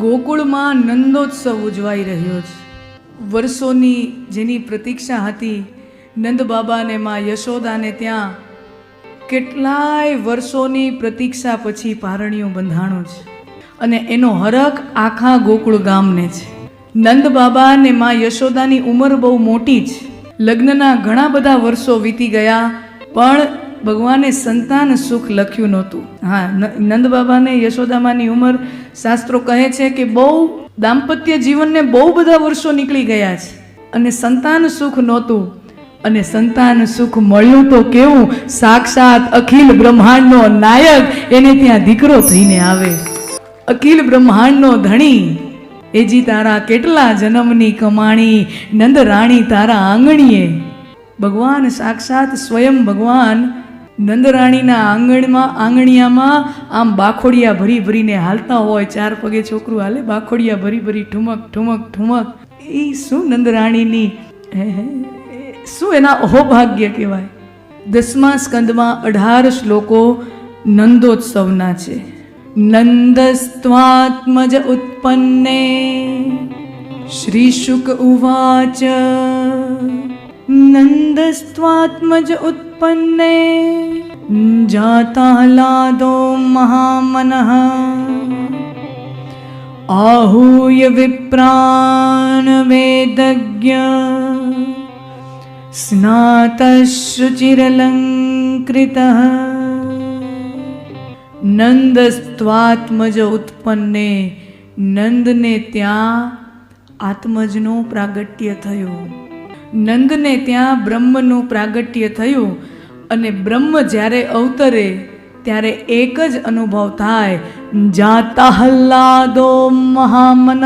ગોકુળમાં નંદોત્સવ ઉજવાઈ રહ્યો છે. વર્ષોની જેની પ્રતીક્ષા હતી, નંદ બાબાને માં યશોદાને ત્યાં કેટલાય વર્ષોની પ્રતીક્ષા પછી પારણિયું બંધાણું છે અને એનો હરખ આખા ગોકુળ ગામને છે. નંદ બાબા અને માં યશોદાની ઉંમર બહુ મોટી છે. લગ્નના ઘણા બધા વર્ષો વીતી ગયા, પણ ભગવાને સંતાન સુખ લખ્યું નહોતું. હા, નંદ બાબાને યશોદામાની ઉંમર શાસ્ત્રો કહે છે કે બહુ દાંપત્ય જીવનને બહુ બધા વર્ષો નીકળી ગયા છે અને સંતાન સુખ નહોતું. અને સંતાન સુખ મળ્યું તો કેવું, સાક્ષાત અખિલ બ્રહ્માંડનો નાયક એને ત્યાં દીકરો થઈને આવે. અખિલ બ્રહ્માંડનો ધણી, એજી તારા કેટલા જન્મની કમાણી, નંદ રાણી તારા આંગણીએ. ભગવાન સાક્ષાત સ્વયં ભગવાન નંદરાણીના આંગણિયામાં આમ બાખોડિયા ભરી ભરીને હાલતા હોય. 4 પગે છોકરું હાલે, બાખોડિયા ભરી ભરી ઠુમક ઠુમક ઠુમક. એ શું નંદરાણીની શું એના અહોભાગ્ય કહેવાય. 10મા સ્કંદમાં 18 શ્લોકો નંદોત્સવના છે. નંદસ્ત્વાત્મજ ઉત્પન્ને શ્રી શુક ઉવાચ. નંદસ્ત્વાત્મજ ઉત્પન્ને જાતાહલાદો મહામનઃ आहूय विप्रान् वेदज्ञ स्नातशुचिरलङ्कृतः. નંદસ્ત્વાત્મજ ઉત્પન્ને, નંદને ત્યાં આત્મજનું પ્રાગટ્ય થયું. નંદને ત્યાં બ્રહ્મનું પ્રાગટ્ય થયું અને બ્રહ્મ જ્યારે અવતરે ત્યારે એક જ અનુભવ થાય, જાતાહલાદો મહામનઃ.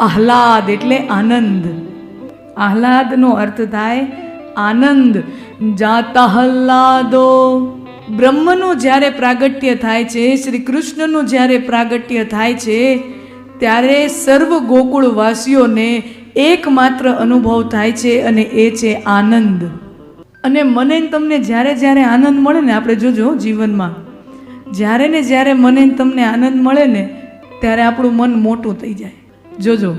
આહલાદ એટલે આનંદ. આહલાદનો અર્થ થાય આનંદ. જાતાહલાદો, બ્રહ્મનું જ્યારે પ્રાગટ્ય થાય છે, શ્રી કૃષ્ણનું જ્યારે પ્રાગટ્ય થાય છે, ત્યારે સર્વ ગોકુળવાસીઓને એકમાત્ર અનુભવ થાય છે અને એ છે આનંદ. અને મને તમને જ્યારે જ્યારે આનંદ મળે ને, આપણે જોજો જીવનમાં જ્યારે ને જ્યારે મને તમને આનંદ મળે ને ત્યારે આપણું મન મોટું થઈ જાય. જોજો,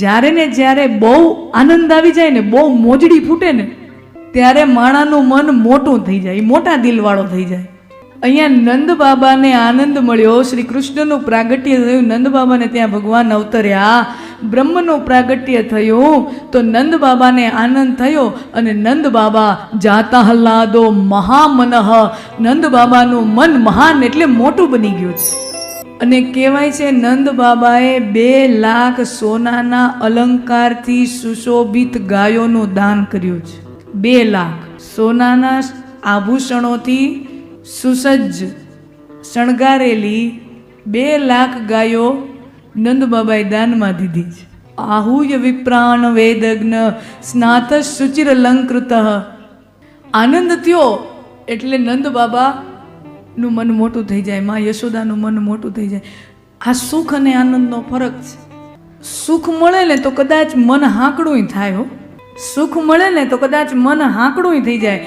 જ્યારે ને જ્યારે બહુ આનંદ આવી જાય ને, બહુ મોજડી ફૂટે ને, ત્યારે માણાનું મન મોટું થઈ જાય, મોટા દિલવાળો થઈ જાય. અહીંયા નંદ બાબાને આનંદ મળ્યો, શ્રી કૃષ્ણનું પ્રાગટ્ય થયું, નંદ બાબાને ત્યાં ભગવાન અવતર્યા, બ્રહ્મનું પ્રાગટ્ય થયું, તો નંદ બાબાને આનંદ થયો અને નંદ બાબા જાતાહલાદો મહામનઃ. નંદ બાબાનું મન મહાન એટલે મોટું બની ગયું છે. અને કહેવાય છે નંદ બાબાએ 2 લાખ સોનાના અલંકારથી સુશોભિત ગાયોનું દાન કર્યું છે. 2 લાખ સોનાના આભૂષણોથી સુસજ્જ શણગારેલી 2 લાખ ગાયો નંદ બાબાએ દાનમાં દીધી છે. આહુય વિપ્રાણ વેદજ્ઞ સ્નાત શુચિર અલંકૃત. આનંદ થયો એટલે નંદ બાબાનું મન મોટું થઈ જાય, માં યશોદાનું મન મોટું થઈ જાય. આ સુખ અને આનંદનો ફરક છે. સુખ મળે ને તો કદાચ મન હાંકડું થાય હો. સુખ મળે ને તો કદાચ મન હાંકડું થઈ જાય.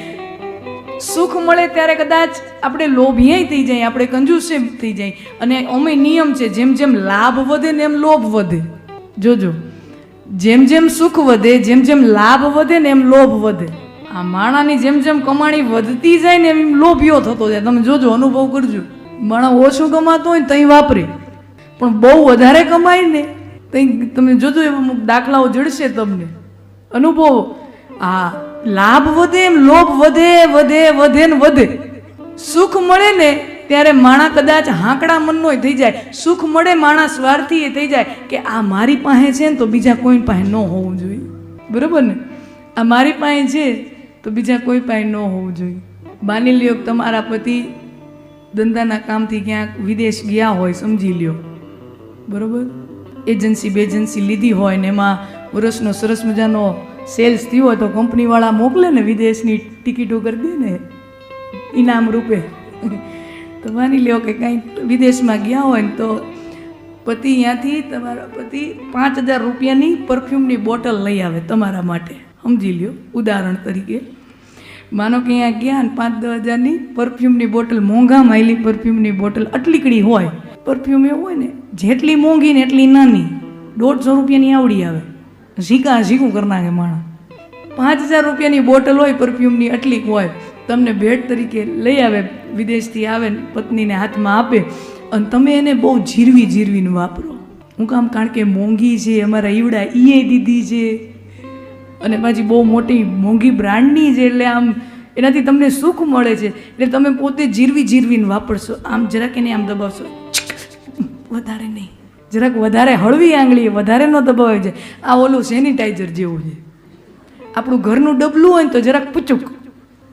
સુખ મળે ત્યારે કદાચ આપણે લોભીય થઈ જાય, આપણે કંજૂસ થઈ જાય. અને અમે નિયમ છે, જેમ જેમ લાભ વધે ને એમ લોભ વધે. જોજો, જેમ જેમ સુખ વધે, જેમ જેમ લાભ વધે ને એમ લોભ વધે. આ માણાની જેમ જેમ કમાણી વધતી જાય ને એમ લોભિયો થતો જાય. તમે જોજો, અનુભવ કરજો. માણા ઓછું કમાતો હોય ને તઈ વાપરે, પણ બહુ વધારે કમાય ને તઈ તમે જોજો, એવા અમુક દાખલાઓ જડશે તમને. અનુભવ. આ લાભ વધે એમ લોભ વધે વધે વધે ને વધે. સુખ મળે ને ત્યારે માણા કદાચ હાંકડા મનનો થઈ જાય. સુખ મળે માણા સ્વાર્થી થઈ જાય કે આ મારી પાસે છે ને તો બીજા કોઈ પાસે ન હોવું જોઈએ. બરાબર ને? આ મારી પાસે છે તો બીજા કોઈ પાસે ન હોવું જોઈએ. માની લ્યો તમારા પતિ ધંધાના કામથી ક્યાંક વિદેશ ગયા હોય, સમજી લ્યો, બરાબર, એજન્સી બેજન્સી લીધી હોય ને એમાં વર્ષનો સરસ મજાનો સેલ્સ થયો હોય તો કંપનીવાળા મોકલે ને, વિદેશની ટિકિટો કરી દે ને ઇનામ રૂપે. તો માની લ્યો કે કંઈક વિદેશમાં ગયા હોય ને તો પતિ ત્યાંથી, તમારા પતિ 5,000 રૂપિયાની પરફ્યુમની બોટલ લઈ આવે તમારા માટે. સમજી લ્યો, ઉદાહરણ તરીકે. માનો કે અહીંયા ગયા ને 5-10 હજારની પરફ્યુમની બોટલ, મોંઘા માયલી પરફ્યુમની બોટલ અટલીકડી હોય, પરફ્યુમ એવું હોય ને, જેટલી મોંઘી ને એટલી નાની, 150 રૂપિયાની આવડી આવે, ઝીકું કરી નાખે માણસ. 5000 રૂપિયાની બોટલ હોય પરફ્યુમની, એટલી હોય, તમને ભેટ તરીકે લઈ આવે, વિદેશથી આવે ને પત્નીને હાથમાં આપે, અને તમે એને બહુ જીરવીને વાપરો. હું કામ? કારણ કે મોંઘી છે, અમારા ઈવડા ઈએ દીધી છે, અને પાછી બહુ મોટી મોંઘી બ્રાન્ડની છે, એટલે આમ એનાથી તમને સુખ મળે છે, એટલે તમે પોતે જીરવીને વાપરશો. આમ જરાક એને આમ દબાવશો, વધારે નહીં, જરાક વધારે હળવી આંગળીએ, વધારે ન દબાવાય છે. આ ઓલું સેનિટાઈઝર જેવું છે. આપણું ઘરનું ડબલું હોય ને તો જરાક પૂચુક,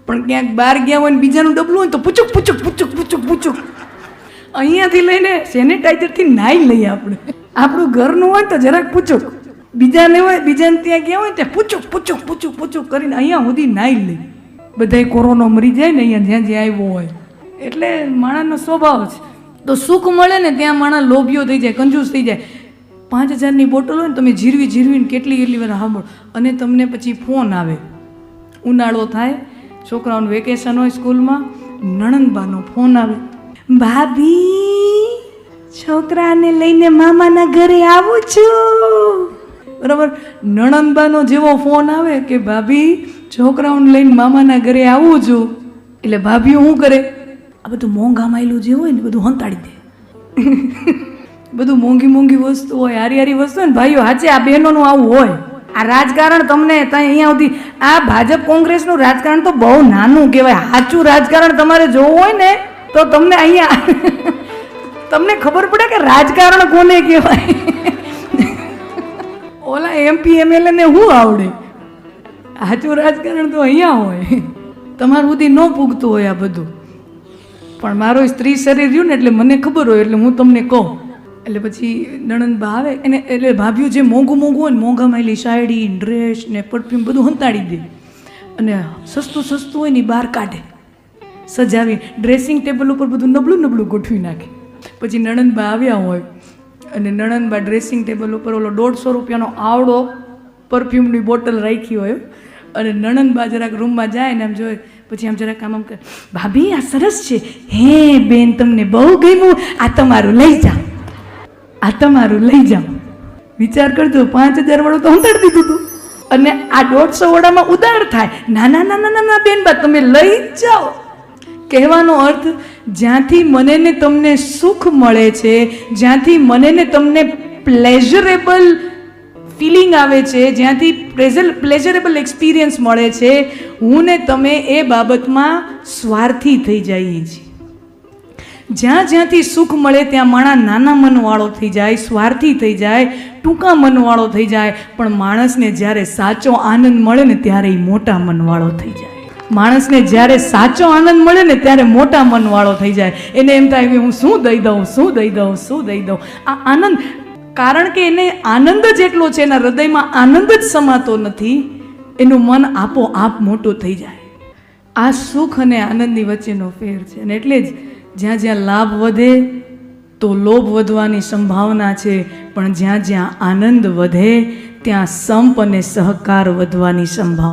પણ ક્યાંક બહાર ગયા હોય ને બીજાનું ડબલું હોય તો પૂચુક. અહીંયાથી લઈને સેનિટાઈઝરથી નાઈ લઈએ આપણે. આપણું ઘરનું હોય તો જરાક પૂચુક, બીજાને ત્યાં ગયા હોય ત્યાં પૂચુક કરીને અહીંયા સુધી નાઈ લઈ. બધાય કોરોના મરી જાય ને અહીંયા જ્યાં આવ્યો હોય. એટલે માણસનો સ્વભાવ છે. તો સુખ મળે ને ત્યાં માણસ લોભિયો થઈ જાય, કંજૂસ થઈ જાય. 5000ની બોટલ હોય ને તમે જીરવીને કેટલી વાર સાંભળો, અને તમને પછી ફોન આવે. ઉનાળો થાય, છોકરાઓનું વેકેશન હોય સ્કૂલમાં, નણંદબાનો ફોન આવે, ભાભી છોકરાને લઈને મામાના ઘરે આવું છું. બરાબર? નણંદબાનો જેવો ફોન આવે કે ભાભી છોકરાઓને લઈને મામાના ઘરે આવું છું, એટલે ભાભીઓ શું કરે? આ બધું મોંઘા માયલું જે હોય ને બધું હંતાડી દે. બધું મોંઘી વસ્તુ હોય, હારી વસ્તુ હોય ને ભાઈઓ, હાચે આ બહેનોનું આવું હોય. આ રાજકારણ તમને અહીંયા સુધી, આ ભાજપ કોંગ્રેસનું રાજકારણ તો બહુ નાનું કહેવાય. સાચું રાજકારણ તમારે જોવું હોય ને તો તમને અહીંયા તમને ખબર પડે કે રાજકારણ કોને કહેવાય. ઓલા MP MLA ને શું આવડે? સાચું રાજકારણ તો અહીંયા હોય. તમારું સુધી ન પૂગતું હોય આ બધું. પણ મારો સ્ત્રી શરીર રહ્યું ને એટલે મને ખબર હોય, એટલે હું તમને કહું. એટલે પછી નણંદબા આવે એને, એટલે ભાભીઓ જે મોંઘું હોય ને, મોંઘા માયલી સાડી, ડ્રેસ ને પરફ્યુમ બધું હંતાડી દે, અને સસ્તું હોય ને બહાર કાઢે, સજાવી ડ્રેસિંગ ટેબલ ઉપર બધું નબળું ગોઠવી નાખે. પછી નણંદબા આવ્યા હોય અને નણંદબા ડ્રેસિંગ ટેબલ ઉપર ઓલો 150 રૂપિયાનો આવડો પરફ્યુમની બોટલ રાખી હોય, અને નણંદબા જરાક રૂમમાં જાય ને આમ જોઈએ, પછી આમ જરાક આમ કરે, ભાભી આ સરસ છે, હે બેન તમને બહુ ગમ્યું, આ તમારું લઈ જાઓ. વિચાર કરજો, 5000 વાળું તો હંતાડી દીધું હતું, અને આ 150 વાળામાં ઉદાર થાય, ના બેન બા તમે લઈ જાઓ. કહેવાનો અર્થ, જ્યાંથી મને ને તમને સુખ મળે છે, જ્યાંથી મને ને તમને પ્લેઝરેબલ ફિલિંગ આવે છે, જ્યાંથી પ્લેઝરેબલ એક્સપિરિયન્સ મળે છે, હું ને તમે એ બાબતમાં સ્વાર્થી થઈ જઈએ છીએ. જ્યાંથી સુખ મળે ત્યાં માણસ નાના મનવાળો થઈ જાય, સ્વાર્થી થઈ જાય, ટૂંકા મનવાળો થઈ જાય. પણ માણસને જ્યારે સાચો આનંદ મળે ને ત્યારે એ મોટા મનવાળો થઈ જાય. માણસને જ્યારે સાચો આનંદ મળે ને ત્યારે મોટા મનવાળો થઈ જાય. એને એમ થાય કે હું શું દઈ દઉં. આ આનંદ, કારણ કે એને આનંદ જ એટલો છે, એના હૃદયમાં આનંદ જ સમાતો નથી, એનું મન આપોઆપ મોટું થઈ જાય. આ સુખ અને આનંદની વચ્ચેનો ફેર છે. અને એટલે જ જ્યાં લાભ વધે તો લોભ વધવાની સંભાવના છે, પણ જ્યાં આનંદ વધે ત્યાં સંપ અને સહકાર વધવાની સંભાવના.